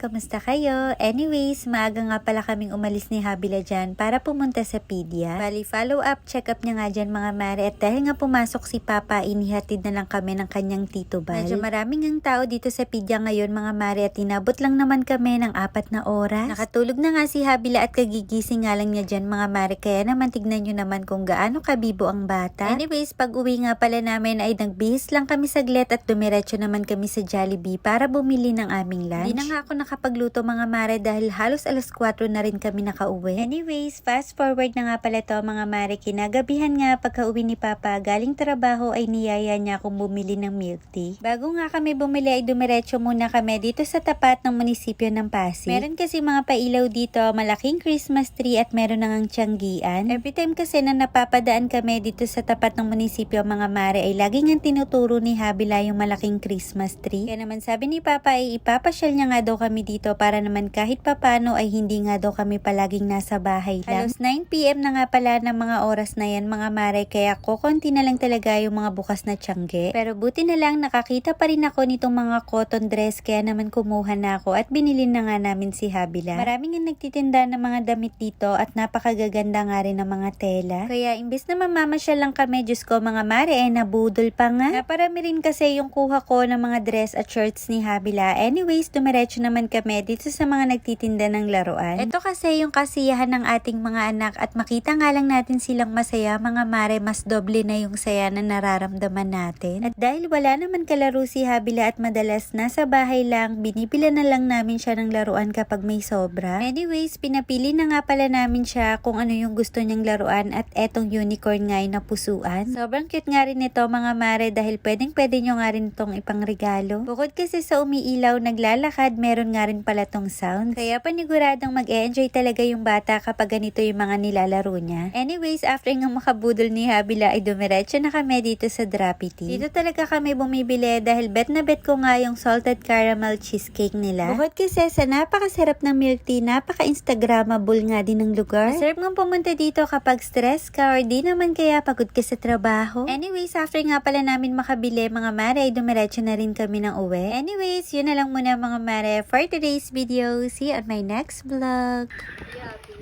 Kamusta kayo? Anyways, maaga nga pala kaming umalis ni Habila dyan para pumunta sa Pedia. Bali, follow up, check up niya nga dyan mga mare. At dahil nga pumasok si Papa, inihatid na lang kami ng kanyang tito Bal. Medyo maraming ang tao dito sa Pedia ngayon mga mare at inabot lang naman kami ng 4 na oras. Nakatulog na nga si Habila at kagigising nga lang niya dyan mga mare. Kaya naman tignan nyo naman kung gaano kabibo ang bata. Anyways, pag uwi nga pala namin ay nagbihis lang kami saglit at dumiretso naman kami sa Jollibee para bumili ng aming lunch. Hindi na nga ako nakapagluto mga mare dahil halos alas 4 na rin kami nakauwi. Anyways, fast forward na nga pala to mga mare. Kinagabihan nga pagka-uwi ni Papa galing trabaho ay niyaya niya akong bumili ng milk tea. Bago nga kami bumili ay dumiretso muna kami dito sa tapat ng munisipyo ng Pasig. Meron kasi mga pailaw dito, malaking Christmas tree at meron nang tiyanggian. Every time kasi na napapadaan kami dito sa tapat ng munisipyo mga mare ay laging ang tinuturo ni Habila yung malaking Christmas tree. Kaya naman sabi ni Papa ay ipapasyal niya nga daw kami dito para naman kahit papano ay hindi nga daw kami palaging nasa bahay lang. Halos 9 PM na nga pala ng mga oras na yan mga mare kaya kukunti na lang talaga yung mga bukas na tiyangge. Pero buti na lang nakakita pa rin ako nitong mga cotton dress kaya naman kumuha na ako at binili na nga namin si Habila. Maraming nga nagtitinda ng mga damit dito at napakagaganda nga rin ng mga tela. Kaya imbes na mamamasyal lang kami, Diyos ko mga mare ay nabudol pa nga. Naparami rin kasi yung kuha ko ng mga dress at shirts ni Habila. Anyways, dumiretso naman kami dito sa mga nagtitinda ng laruan. Ito kasi yung kasiyahan ng ating mga anak at makita nga lang natin silang masaya mga mare, mas doble na yung saya na nararamdaman natin. At dahil wala naman kalaro si Habila at madalas nasa bahay lang, binibila na lang namin siya ng laruan kapag may sobra. Anyways, pinapili na nga pala namin siya kung ano yung gusto niyang laruan at etong unicorn nga yung napusuan. Sobrang cute nga rin ito mga mare dahil pwede nyo nga rin itong ipangregalo. Bukod kasi sa umiilaw, naglalakad, meron nga rin pala tong sounds. Kaya paniguradong mag-e-enjoy talaga yung bata kapag ganito yung mga nilalaro niya. Anyways, after nga makabudol ni Habila ay dumiretso na kami dito sa Drappity. Dito talaga kami bumibili dahil bet na bet ko nga yung salted caramel cheesecake nila. Bukod kasi sa napakasarap ng milk tea, napaka-instagrammable nga din ng lugar. Masarap nga pumunta dito kapag stress ka or di naman kaya pagod ka sa trabaho. Anyways, after nga pala namin makabili mga mare ay dumiretso na rin kami ng uwi. Anyways, yun na lang muna mga mare for today's video. See you on my next vlog. Are you happy?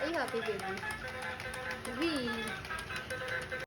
Are you happy, baby? Baby!